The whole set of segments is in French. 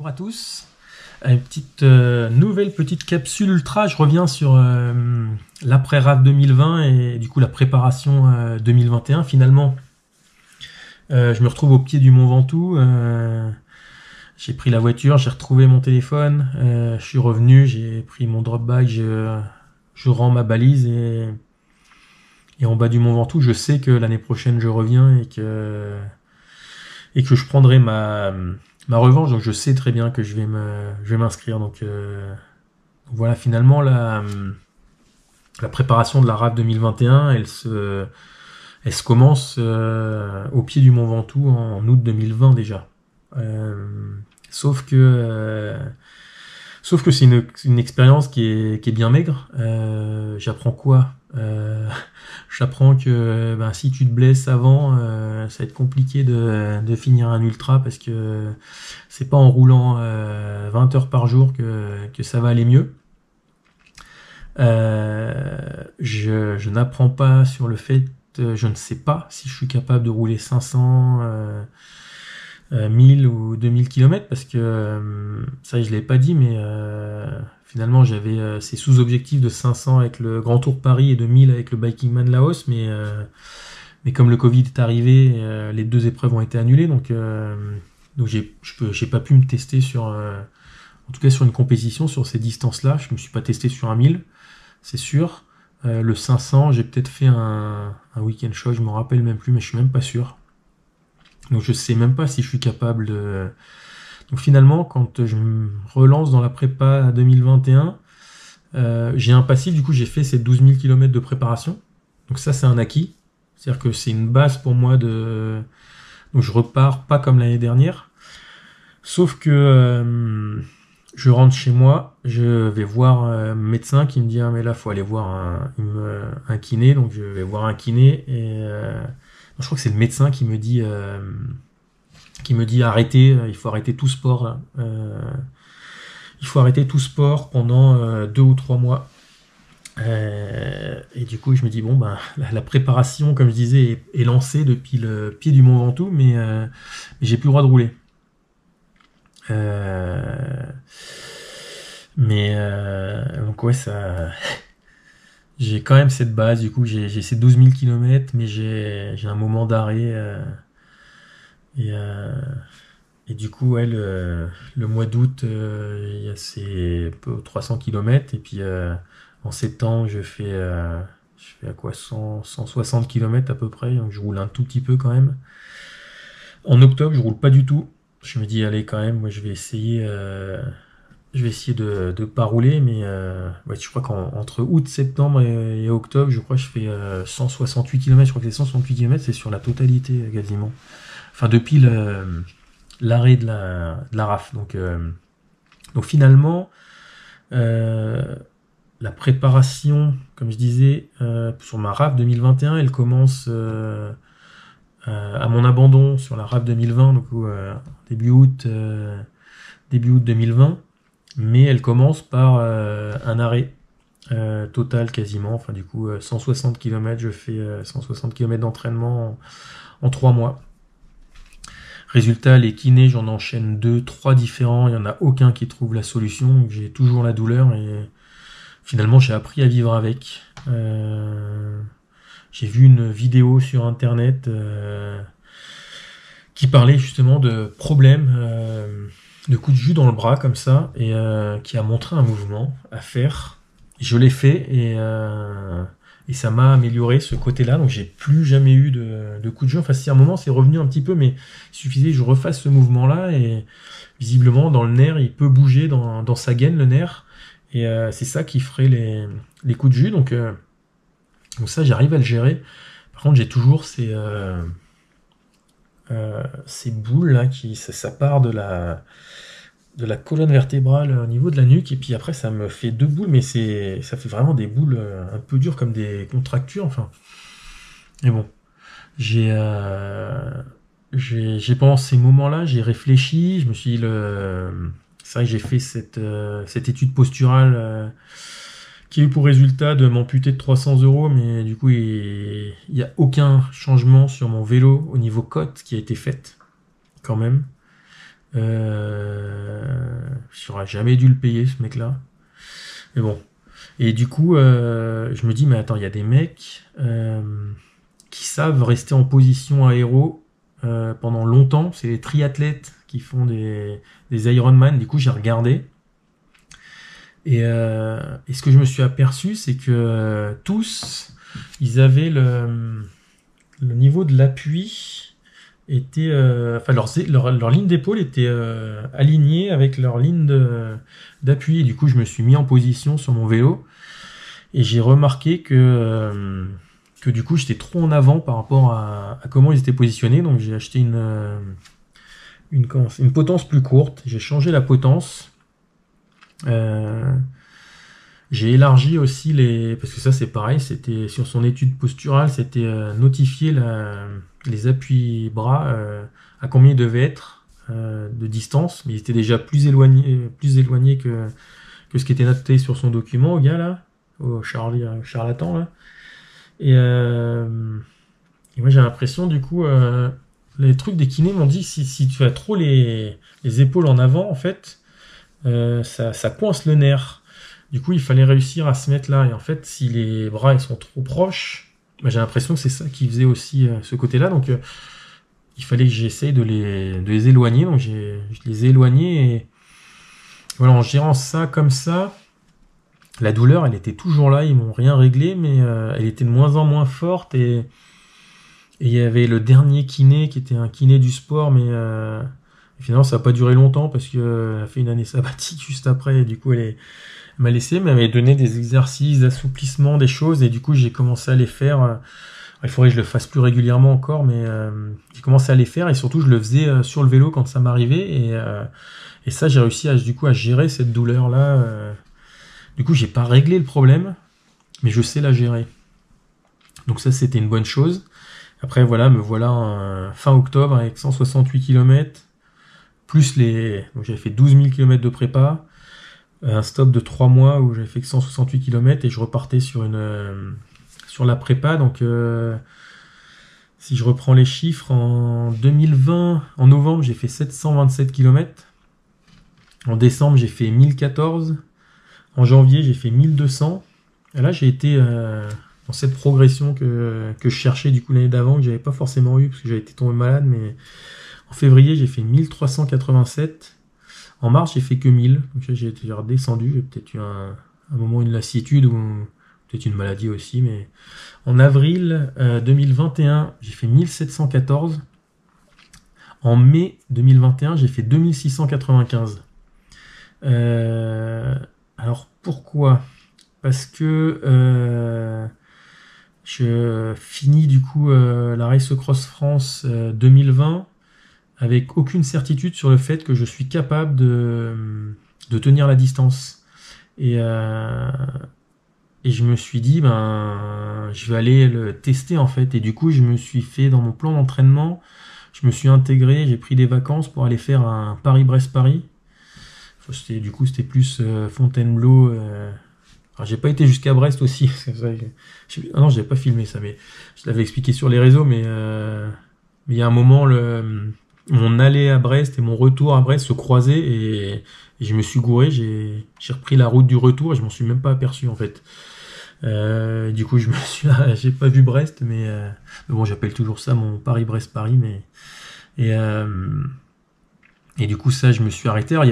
Bonjour à tous. Une petite nouvelle petite capsule ultra. Je reviens sur l'après-RAF 2020 et du coup la préparation 2021. Finalement, je me retrouve au pied du Mont Ventoux. J'ai pris la voiture, j'ai retrouvé mon téléphone. Je suis revenu, j'ai pris mon drop bag, je rends ma balise et en bas du Mont Ventoux, je sais que l'année prochaine je reviens et que je prendrai ma revanche. Donc je sais très bien que je vais m'inscrire. Donc voilà, finalement la préparation de la RAF 2021, elle se commence au pied du Mont Ventoux en août 2020 déjà. Sauf que c'est une expérience qui est bien maigre. J'apprends quoi? J'apprends que si tu te blesses avant, ça va être compliqué de finir un ultra parce que c'est pas en roulant 20 heures par jour que ça va aller mieux. Je n'apprends pas sur le fait, je ne sais pas si je suis capable de rouler 500, 1000 ou 2000 km parce que ça je l'ai pas dit, mais finalement j'avais ces sous-objectifs de 500 avec le Grand Tour Paris et de 1000 avec le Bikingman Laos, mais comme le Covid est arrivé, les deux épreuves ont été annulées, donc j'ai pas pu me tester sur en tout cas sur une compétition sur ces distances-là. Je me suis pas testé sur un 1000, c'est sûr. Le 500, j'ai peut-être fait un week-end show, je me rappelle même plus, mais je suis même pas sûr. Donc je sais même pas si je suis capable de... Donc finalement, quand je me relance dans la prépa 2021, j'ai un passif, du coup j'ai fait ces 12 000 km de préparation. Donc ça c'est un acquis. C'est-à-dire que c'est une base pour moi de... Donc je repars pas comme l'année dernière. Sauf que je rentre chez moi, je vais voir un médecin qui me dit « Ah mais là faut aller voir un kiné ». Donc je vais voir un kiné et... je crois que c'est le médecin qui me dit arrêtez, il faut arrêter tout sport là. Il faut arrêter tout sport pendant 2 ou 3 mois. Et du coup je me dis bon la préparation comme je disais est lancée depuis le pied du Mont Ventoux, mais j'ai plus le droit de rouler. Donc ouais, ça... J'ai quand même cette base, du coup j'ai ces 12 000 km, mais j'ai un moment d'arrêt. Et du coup, ouais, le mois d'août, il y a ces 300 km, et puis en septembre, je fais à quoi 160 km à peu près, donc je roule un tout petit peu quand même. En octobre, je roule pas du tout. Je me dis, allez, quand même, moi je vais essayer de pas rouler, mais ouais, je crois qu'entre août, septembre et octobre, je crois que je fais 168 km. Je crois que les 168 km, c'est sur la totalité quasiment. Enfin, depuis l'arrêt de la RAF. Donc finalement, la préparation, comme je disais, sur ma RAF 2021, elle commence à mon abandon sur la RAF 2020, donc début août 2020. Mais elle commence par un arrêt total quasiment. Enfin, du coup, 160 km, je fais 160 km d'entraînement en 3 mois. Résultat, les kinés, j'en enchaîne 2, 3 différents. Il n'y en a aucun qui trouve la solution. Donc j'ai toujours la douleur et finalement, j'ai appris à vivre avec. J'ai vu une vidéo sur Internet qui parlait justement de problèmes de coups de jus dans le bras comme ça, et qui a montré un mouvement à faire. Je l'ai fait et ça m'a amélioré ce côté-là, donc j'ai plus jamais eu de coups de jus. Enfin, si à un moment c'est revenu un petit peu, mais il suffisait que je refasse ce mouvement-là, et visiblement dans le nerf, il peut bouger dans sa gaine, le nerf, et c'est ça qui ferait les coups de jus. Donc ça, j'arrive à le gérer. Par contre, j'ai toujours ces boules là ça part de la colonne vertébrale au niveau de la nuque, et puis après ça me fait 2 boules, mais ça fait vraiment des boules un peu dures comme des contractures, enfin. Mais bon, j'ai pendant ces moments-là, j'ai réfléchi, je me suis dit c'est vrai que j'ai fait cette étude posturale qui a eu pour résultat de m'amputer de 300 €, mais du coup il y a aucun changement sur mon vélo au niveau côte qui a été fait quand même. j'aurais jamais dû le payer, ce mec-là. Mais bon. Et du coup, je me dis, mais attends, il y a des mecs qui savent rester en position aéro pendant longtemps. C'est les triathlètes qui font des Ironman. Du coup, j'ai regardé. Et ce que je me suis aperçu, c'est que tous, ils avaient le niveau de l'appui était, enfin leur ligne d'épaule était alignée avec leur ligne d'appui. Et du coup, je me suis mis en position sur mon vélo et j'ai remarqué que du coup, j'étais trop en avant par rapport à comment ils étaient positionnés. Donc, j'ai acheté une potence plus courte. J'ai changé la potence. J'ai élargi aussi parce que ça c'est pareil, c'était sur son étude posturale, c'était notifier les appuis bras à combien ils devaient être de distance, mais il était déjà plus éloigné que ce qui était noté sur son document au gars là, au charlatan là. Et moi j'ai l'impression du coup les trucs des kinés m'ont dit si tu as trop les épaules en avant en fait ça coince le nerf. Du coup, il fallait réussir à se mettre là. Et en fait, si les bras ils sont trop proches, bah, j'ai l'impression que c'est ça qui faisait aussi ce côté-là. Donc, il fallait que j'essaye de les éloigner. Donc, je les ai éloignés. Et voilà, en gérant ça comme ça, la douleur, elle était toujours là. Ils m'ont rien réglé, mais elle était de moins en moins forte. Et il y avait le dernier kiné qui était un kiné du sport, mais finalement, ça n'a pas duré longtemps parce qu'elle a fait une année sabbatique juste après. Et du coup, elle m'a laissé, mais elle m'avait donné des exercices d'assouplissement, des choses, et du coup j'ai commencé à les faire. Il faudrait que je le fasse plus régulièrement encore, mais j'ai commencé à les faire, et surtout je le faisais sur le vélo quand ça m'arrivait, et ça j'ai réussi à gérer cette douleur là. Du coup j'ai pas réglé le problème, mais je sais la gérer. Donc ça c'était une bonne chose. Après voilà, me voilà fin octobre avec 168 km, plus donc j'avais fait 12 000 km de prépa, un stop de 3 mois où j'avais fait que 168 km et je repartais sur la prépa. Donc si je reprends les chiffres, en 2020, en novembre j'ai fait 727 km, en décembre j'ai fait 1014, en janvier j'ai fait 1200, et là j'ai été dans cette progression que je cherchais du coup l'année d'avant, que j'avais pas forcément eu parce que j'avais été tombé malade, mais en février j'ai fait 1387. En mars, j'ai fait que 1000, donc j'ai été redescendu, j'ai peut-être eu un moment, une lassitude, ou peut-être une maladie aussi, mais en avril 2021, j'ai fait 1714. En mai 2021, j'ai fait 2695. Alors pourquoi? Parce que je finis du coup la Race Cross France 2020 avec aucune certitude sur le fait que je suis capable de tenir la distance. Et je me suis dit, je vais aller le tester en fait. Et du coup, je me suis fait dans mon plan d'entraînement, je me suis intégré, j'ai pris des vacances pour aller faire un Paris-Brest-Paris. C'était plus Fontainebleau. Alors, j'ai pas été jusqu'à Brest aussi. Ah non, j'avais pas filmé ça, mais je l'avais expliqué sur les réseaux. Mais il y a un moment, mon aller à Brest et mon retour à Brest se croisaient et je me suis gouré, j'ai repris la route du retour et je m'en suis même pas aperçu en fait. Du coup j'ai pas vu Brest, mais bon, j'appelle toujours ça mon Paris-Brest-Paris, mais et du coup ça je me suis arrêté. Alors, il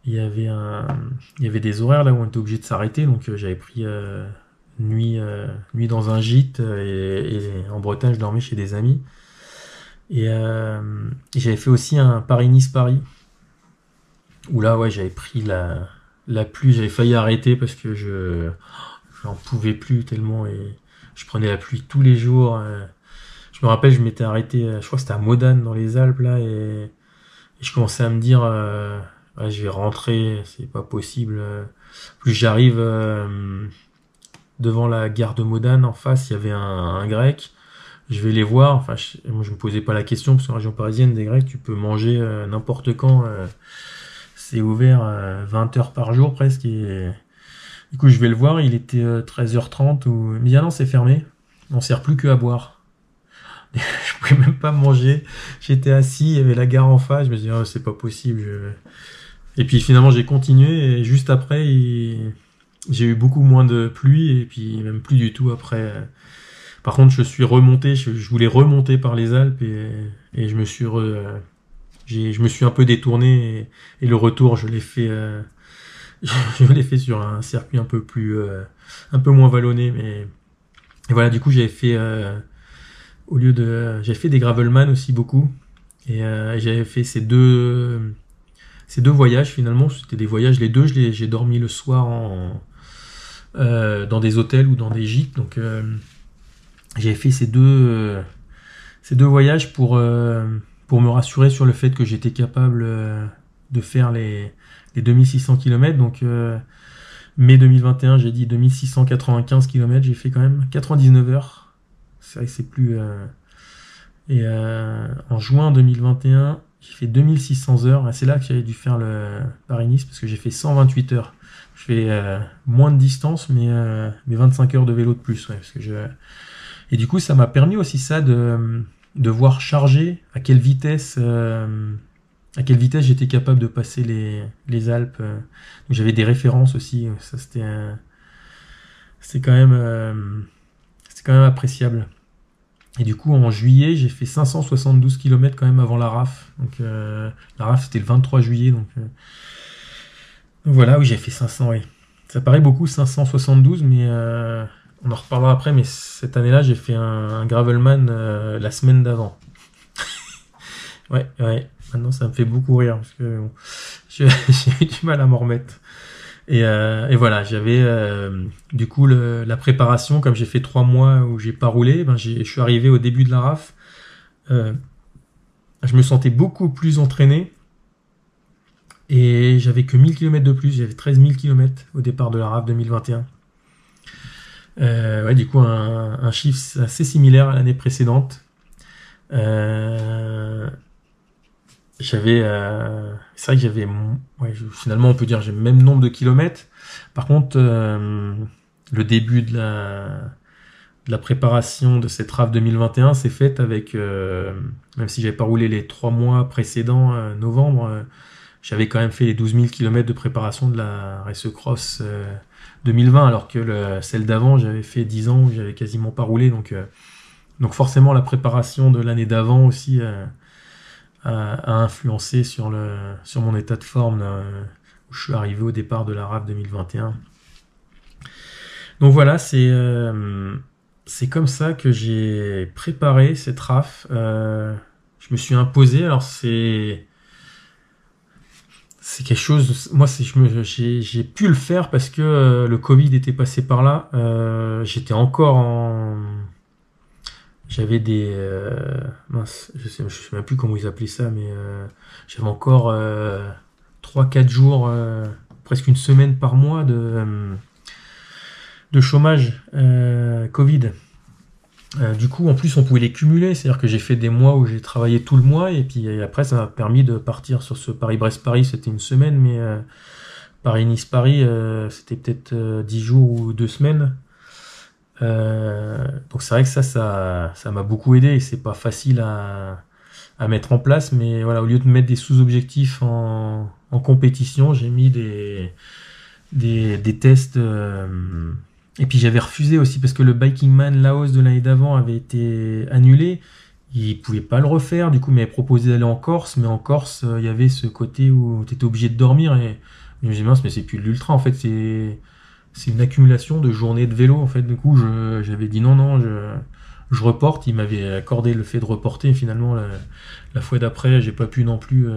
y avait des horaires là où on était obligé de s'arrêter, donc j'avais pris nuit dans un gîte et en Bretagne je dormais chez des amis. Et j'avais fait aussi un Paris-Nice-Paris, où là, ouais, j'avais pris la pluie, j'avais failli arrêter parce que j'en pouvais plus tellement, et je prenais la pluie tous les jours. Je me rappelle, je m'étais arrêté, je crois que c'était à Modane dans les Alpes, là, et je commençais à me dire, ouais, je vais rentrer, c'est pas possible. Plus j'arrive devant la gare de Modane, en face, il y avait un grec. Je vais les voir, enfin, moi je me posais pas la question, parce qu'en région parisienne, des Grecs, tu peux manger n'importe quand, c'est ouvert 20 heures par jour presque, et du coup je vais le voir, il était 13h30, il me dit ah non c'est fermé, on sert plus que à boire. Je pouvais même pas manger. J'étais assis, il y avait la gare en face. Je me suis dit, oh, c'est pas possible. Et puis finalement, j'ai continué. Et juste après, j'ai eu beaucoup moins de pluie. Et puis même plus du tout après. Par contre, je suis remonté. Je voulais remonter par les Alpes. Et je me suis je me suis un peu détourné. Et le retour, je l'ai fait. Je l'ai fait sur un circuit un peu plus, un peu moins vallonné, mais et voilà. Du coup, j'avais fait des gravelman aussi beaucoup, et j'avais fait ces deux voyages finalement. C'était des voyages, les deux, j'ai dormi le soir dans des hôtels ou dans des gîtes. Donc, j'avais fait ces deux voyages pour me rassurer sur le fait que j'étais capable de faire les 2600 km. Donc, mai 2021, j'ai dit 2695 km, j'ai fait quand même 99 heures. C'est vrai que c'est plus... en juin 2021, j'ai fait 2600 heures. Et c'est là que j'avais dû faire le Paris-Nice, parce que j'ai fait 128 heures. Je fais moins de distance, mais 25 heures de vélo de plus. Ouais, parce que Et du coup, ça m'a permis aussi ça de voir charger à quelle vitesse j'étais capable de passer les Alpes. Donc j'avais des références aussi. Ça, c'était quand même appréciable. Et du coup, en juillet, j'ai fait 572 km quand même avant la RAF. Donc la RAF, c'était le 23 juillet. Donc voilà, oui, j'ai fait 500. Oui. Ça paraît beaucoup, 572, mais on en reparlera après. Mais cette année-là, j'ai fait un Gravelman la semaine d'avant. Ouais, ouais. Maintenant, ça me fait beaucoup rire parce que bon, j'ai eu du mal à m'en remettre. Et voilà, j'avais du coup la préparation, comme j'ai fait 3 mois où j'ai pas roulé, ben je suis arrivé au début de la RAF. Je me sentais beaucoup plus entraîné et j'avais que 1000 km de plus. J'avais 13 000 km au départ de la RAF 2021. Ouais, du coup, un chiffre assez similaire à l'année précédente. C'est vrai que finalement on peut dire j'ai le même nombre de kilomètres. Par contre, le début de la préparation de cette RAF 2021 s'est faite avec, même si j'avais pas roulé les 3 mois précédents, novembre, j'avais quand même fait les 12 000 km de préparation de la Race Cross 2020, alors que celle d'avant, j'avais fait 10 ans où j'avais quasiment pas roulé. Donc forcément, la préparation de l'année d'avant aussi a influencé sur mon état de forme où je suis arrivé au départ de la RAF 2021. Donc voilà, c'est comme ça que j'ai préparé cette RAF. Je me suis imposé. Alors c'est quelque chose. Moi, j'ai pu le faire parce que le Covid était passé par là. J'étais encore J'avais mince, je sais même plus comment ils appelaient ça, mais j'avais encore 3-4 jours, presque une semaine par mois de chômage Covid. Du coup, en plus, on pouvait les cumuler, c'est-à-dire que j'ai fait des mois où j'ai travaillé tout le mois, et puis après, ça m'a permis de partir sur ce Paris-Brest-Paris, c'était une semaine, mais Paris-Nice-Paris, c'était peut-être 10 jours ou 2 semaines. Donc c'est vrai que ça m'a beaucoup aidé, et c'est pas facile à mettre en place, mais voilà, au lieu de mettre des sous-objectifs en compétition, j'ai mis des tests. Et puis j'avais refusé aussi parce que le Biking Man Laos de l'année d'avant avait été annulé. Il pouvait pas le refaire, du coup il m'avait proposé d'aller en Corse, mais en Corse il y avait ce côté où tu étais obligé de dormir, et je me dis mince, mais c'est plus de l'ultra en fait, c'est une accumulation de journées de vélo en fait. Du coup j'avais dit non, je reporte. Il m'avait accordé le fait de reporter, et finalement la fois d'après j'ai pas pu non plus.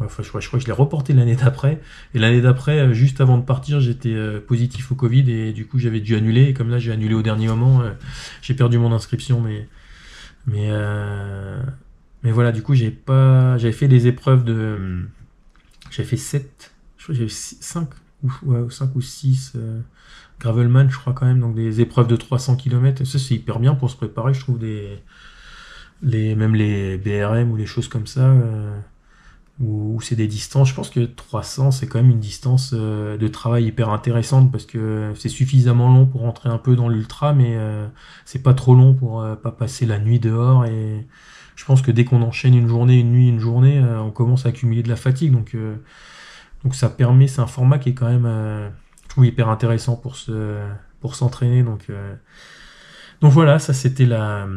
Je crois que je l'ai reporté l'année d'après. Et l'année d'après, juste avant de partir, j'étais positif au Covid, et du coup j'avais dû annuler. Et comme là j'ai annulé au dernier moment, j'ai perdu mon inscription. Mais voilà, du coup j'avais fait des épreuves j'avais fait 7, je crois que j'avais 5 ou 5 ou 6 Gravelman, je crois quand même. Donc des épreuves de 300 km. Et ça c'est hyper bien pour se préparer, je trouve, même les BRM ou les choses comme ça. Ou où c'est des distances. Je pense que 300, c'est quand même une distance de travail hyper intéressante parce que c'est suffisamment long pour rentrer un peu dans l'ultra, mais c'est pas trop long pour pas passer la nuit dehors. Et je pense que dès qu'on enchaîne une journée, une nuit, une journée, on commence à accumuler de la fatigue. Donc ça permet, c'est un format qui est quand même, je trouve, hyper intéressant pour s'entraîner. Donc voilà, ça c'était la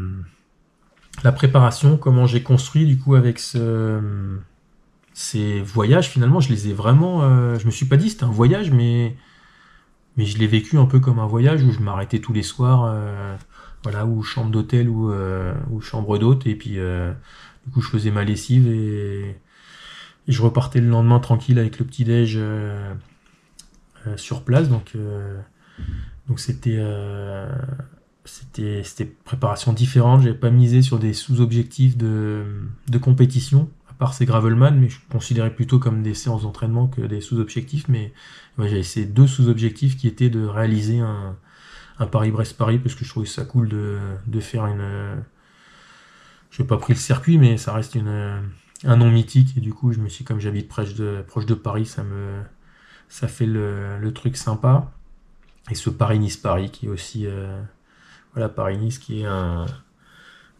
préparation, comment j'ai construit du coup avec ces voyages. Finalement, je les ai vraiment, je me suis pas dit c'était un voyage, mais je l'ai vécu un peu comme un voyage où je m'arrêtais tous les soirs, voilà, ou chambre d'hôtel ou chambre d'hôte, et puis du coup je faisais ma lessive et je repartais le lendemain tranquille avec le petit déj sur place. Donc c'était préparation différente. J'avais pas misé sur des sous-objectifs de compétition, à part ces Gravelman, mais je considérais plutôt comme des séances d'entraînement que des sous-objectifs. Mais ouais, j'avais ces deux sous-objectifs qui étaient de réaliser un Paris-Brest-Paris, parce que je trouvais ça cool de faire une. Je n'ai pas pris le circuit, mais ça reste un nom mythique. Et du coup, je me suis, comme j'habite proche de Paris, ça fait le truc sympa. Et ce Paris-Nice-Paris qui est aussi. Voilà, Paris-Nice qui est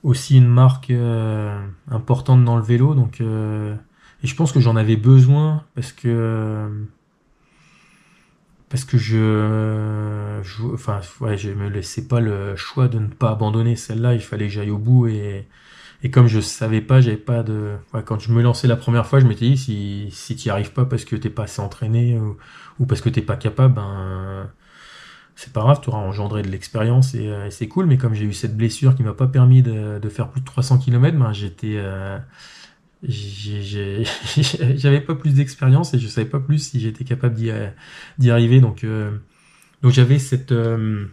aussi une marque importante dans le vélo. Et je pense que j'en avais besoin parce que enfin, ouais, je me laissais pas le choix de ne pas abandonner celle-là. Il fallait que j'aille au bout et comme je savais pas, j'avais pas de. Ouais, quand je me lançais la première fois, je m'étais dit si tu n'y arrives pas parce que t'es pas assez entraîné ou parce que t'es pas capable, ben c'est pas grave, tu auras engendré de l'expérience et c'est cool. Mais comme j'ai eu cette blessure qui m'a pas permis de faire plus de 300 km, ben j'avais pas plus d'expérience et je savais pas plus si j'étais capable d'y arriver. Donc j'avais ce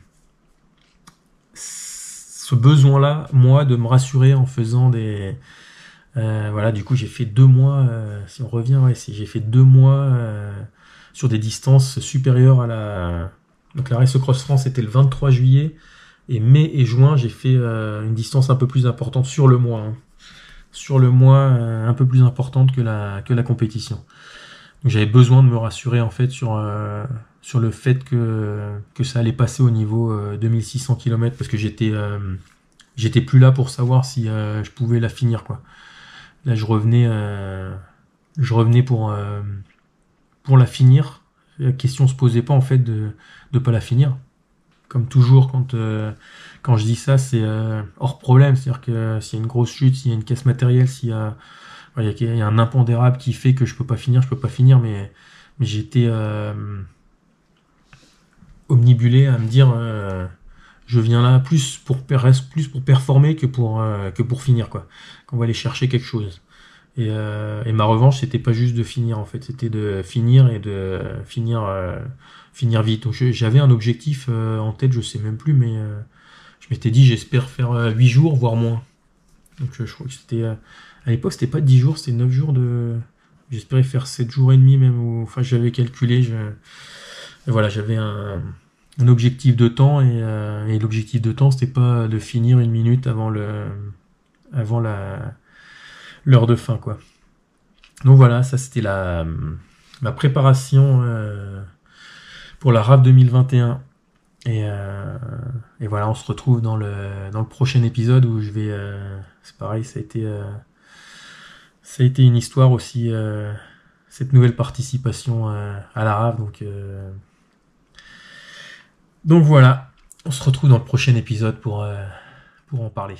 besoin-là, moi, de me rassurer en faisant voilà, du coup, j'ai fait 2 mois, si on revient, ouais, j'ai fait 2 mois sur des distances supérieures à Donc la Race Cross France était le 23 juillet, et mai et juin, j'ai fait une distance un peu plus importante sur le mois. Hein. Sur le mois, un peu plus importante que la compétition. Donc j'avais besoin de me rassurer en fait sur le fait que ça allait passer au niveau 2600 km, parce que j'étais plus là pour savoir si je pouvais la finir, quoi. Là je revenais pour la finir. La question se posait pas en fait de pas la finir. Comme toujours quand je dis ça, c'est hors problème, c'est-à-dire que s'il y a une grosse chute, s'il y a une casse matérielle, il y a un impondérable qui fait que je peux pas finir, mais j'étais omnibulé à me dire je viens là plus pour performer que pour finir, quoi. Qu'on va aller chercher quelque chose. Et ma revanche, c'était pas juste de finir en fait, c'était de finir et de finir vite. Donc j'avais un objectif en tête, je sais même plus, mais je m'étais dit j'espère faire 8 jours, voire moins. Donc je crois que c'était à l'époque c'était pas 10 jours, c'était 9 jours j'espérais faire 7 jours et demi même, enfin j'avais calculé, et voilà, j'avais un objectif de temps et l'objectif de temps c'était pas de finir une minute avant l'heure de fin, quoi. Donc voilà, ça c'était ma préparation pour la RAF 2021. Et voilà, on se retrouve dans le prochain épisode où je vais. C'est pareil, ça a été une histoire aussi, cette nouvelle participation à la RAF. Donc voilà, on se retrouve dans le prochain épisode pour en parler.